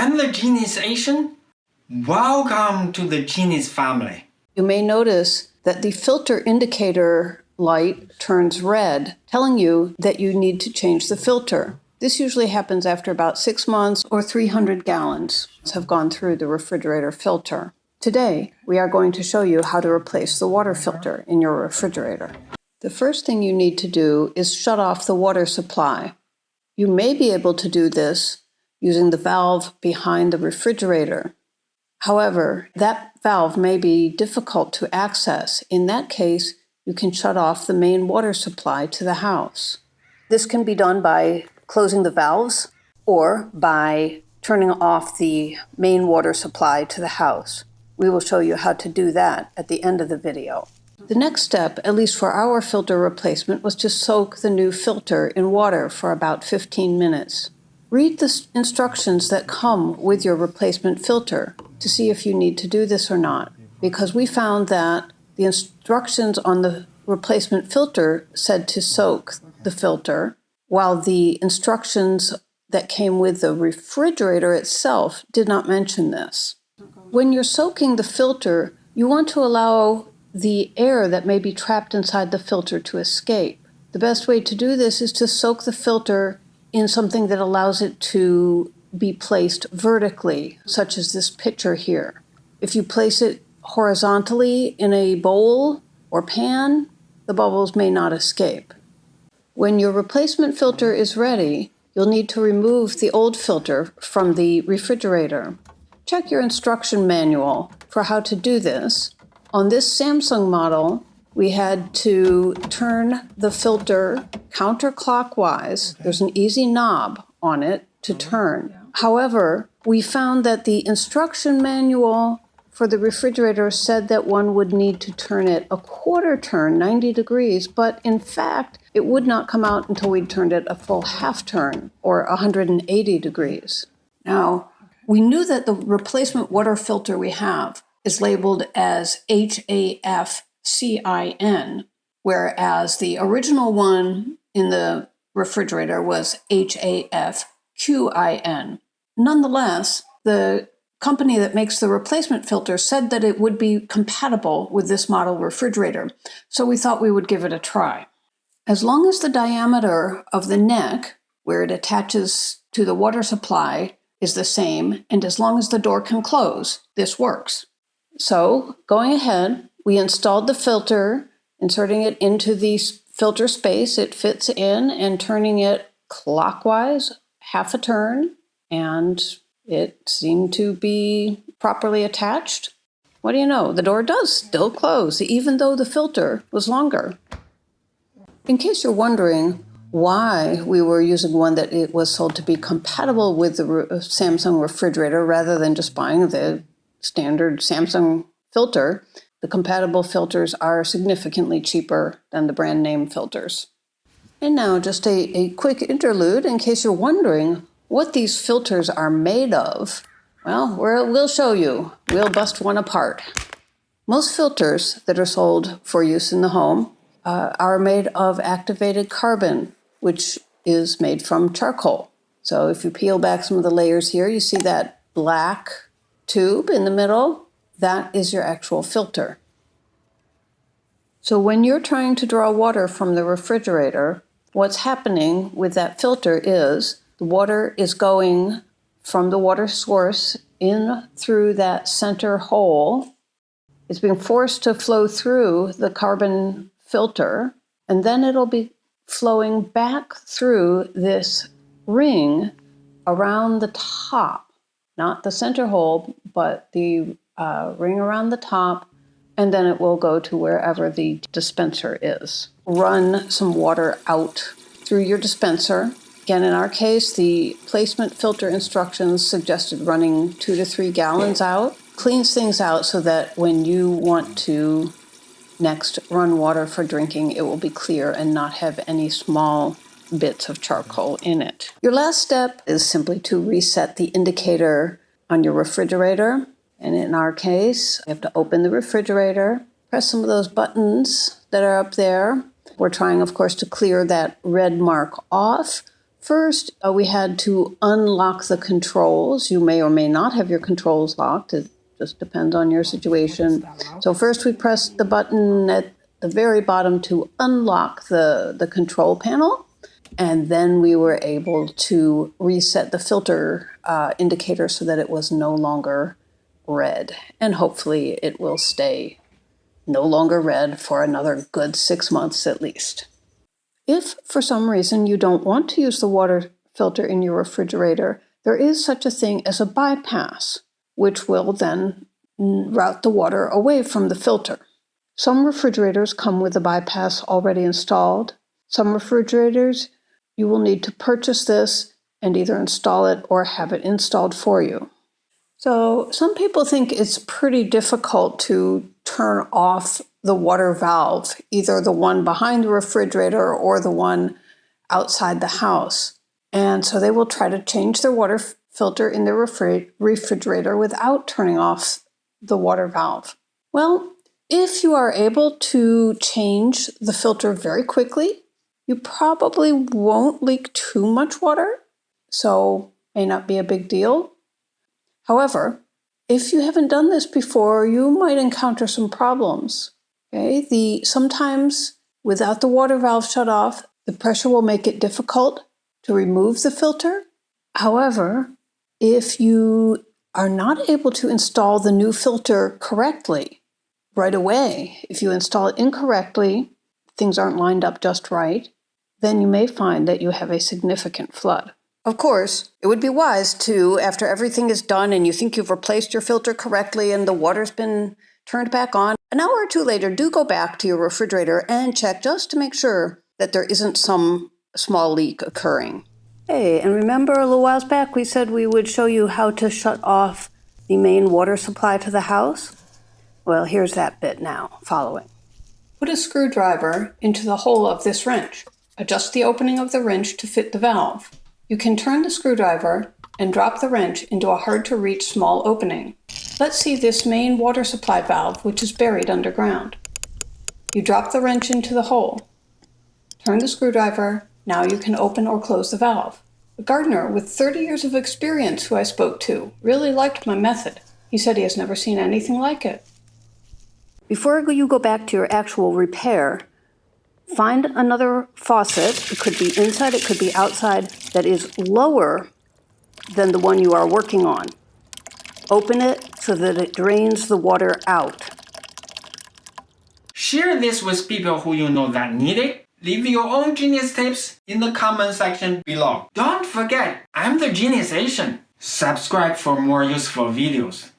I'm the Genius Asian. Welcome to the Genius family. You may notice that the filter indicator light turns red, telling you that you need to change the filter. This usually happens after about 6 months or 300 gallons have gone through the refrigerator filter. Today, we are going to show you how to replace the water filter in your refrigerator. The first thing you need to do is shut off the water supply. You may be able to do this using the valve behind the refrigerator. However, that valve may be difficult to access. In that case, you can shut off the main water supply to the house. This can be done by closing the valves or by turning off the main water supply to the house. We will show you how to do that at the end of the video. The next step, at least for our filter replacement, was to soak the new filter in water for about 15 minutes. Read the instructions that come with your replacement filter to see if you need to do this or not, because we found that the instructions on the replacement filter said to soak the filter, while the instructions that came with the refrigerator itself did not mention this. When you're soaking the filter, you want to allow the air that may be trapped inside the filter to escape. The best way to do this is to soak the filter in something that allows it to be placed vertically, such as this pitcher here. If you place it horizontally in a bowl or pan, the bubbles may not escape. When your replacement filter is ready, you'll need to remove the old filter from the refrigerator. Check your instruction manual for how to do this. On this Samsung model, we had to turn the filter counterclockwise. There's an easy knob on it to turn. However, we found that the instruction manual for the refrigerator said that one would need to turn it a quarter turn, 90 degrees, but in fact, it would not come out until we'd turned it a full half turn, or 180 degrees. Now, we knew that the replacement water filter we have is labeled as HAF-CIN, whereas the original one in the refrigerator was HAF-QIN. Nonetheless, the company that makes the replacement filter said that it would be compatible with this model refrigerator, so we thought we would give it a try. As long as the diameter of the neck, where it attaches to the water supply, is the same, and as long as the door can close, this works. So, going ahead, we installed the filter, inserting it into the filter space it fits in, and turning it clockwise, half a turn, and it seemed to be properly attached. What do you know? The door does still close, even though the filter was longer. In case you're wondering why we were using one that it was sold to be compatible with the Samsung refrigerator rather than just buying the standard Samsung filter, the compatible filters are significantly cheaper than the brand name filters. And now just a quick interlude in case you're wondering what these filters are made of. Well, we'll show you. We'll bust one apart. Most filters that are sold for use in the home are made of activated carbon, which is made from charcoal. So if you peel back some of the layers here, you see that black tube in the middle. That is your actual filter. So when you're trying to draw water from the refrigerator, what's happening with that filter is the water is going from the water source in through that center hole. It's being forced to flow through the carbon filter, and then it'll be flowing back through this ring around the top, not the center hole, but the ring around the top, and then it will go to wherever the dispenser is. Run some water out through your dispenser. Again, in our case, the placement filter instructions suggested running 2 to 3 gallons out. Cleans things out so that when you want to next run water for drinking, it will be clear and not have any small bits of charcoal in it. Your last step is simply to reset the indicator on your refrigerator. And in our case, you have to open the refrigerator, press some of those buttons that are up there. We're trying, of course, to clear that red mark off. First, we had to unlock the controls. You may or may not have your controls locked. It just depends on your situation. So first we pressed the button at the very bottom to unlock the control panel. And then we were able to reset the filter indicator so that it was no longer red. And hopefully it will stay no longer red for another good 6 months at least. If for some reason you don't want to use the water filter in your refrigerator, there is such a thing as a bypass, which will then route the water away from the filter. Some refrigerators come with a bypass already installed. Some refrigerators, you will need to purchase this and either install it or have it installed for you. So some people think it's pretty difficult to turn off the water valve, either the one behind the refrigerator or the one outside the house. And so they will try to change their water filter in their refrigerator without turning off the water valve. Well, if you are able to change the filter very quickly, you probably won't leak too much water, so may not be a big deal. However, if you haven't done this before, you might encounter some problems. Okay? Sometimes, without the water valve shut off, the pressure will make it difficult to remove the filter. However, if you are not able to install the new filter correctly right away, if you install it incorrectly, things aren't lined up just right, then you may find that you have a significant flood. Of course, it would be wise to, after everything is done and you think you've replaced your filter correctly and the water's been turned back on, an hour or two later, do go back to your refrigerator and check just to make sure that there isn't some small leak occurring. Hey, and remember a little while back we said we would show you how to shut off the main water supply to the house? Well, here's that bit now, following. Put a screwdriver into the hole of this wrench. Adjust the opening of the wrench to fit the valve. You can turn the screwdriver and drop the wrench into a hard-to-reach small opening. Let's see this main water supply valve, which is buried underground. You drop the wrench into the hole. Turn the screwdriver. Now you can open or close the valve. A gardener with 30 years of experience who I spoke to really liked my method. He said he has never seen anything like it. Before you go back to your actual repair, find another faucet, it could be inside, it could be outside, that is lower than the one you are working on. Open it so that it drains the water out. Share this with people who you know that need it. Leave your own genius tips in the comment section below. Don't forget, I'm the Genius Asian. Subscribe for more useful videos.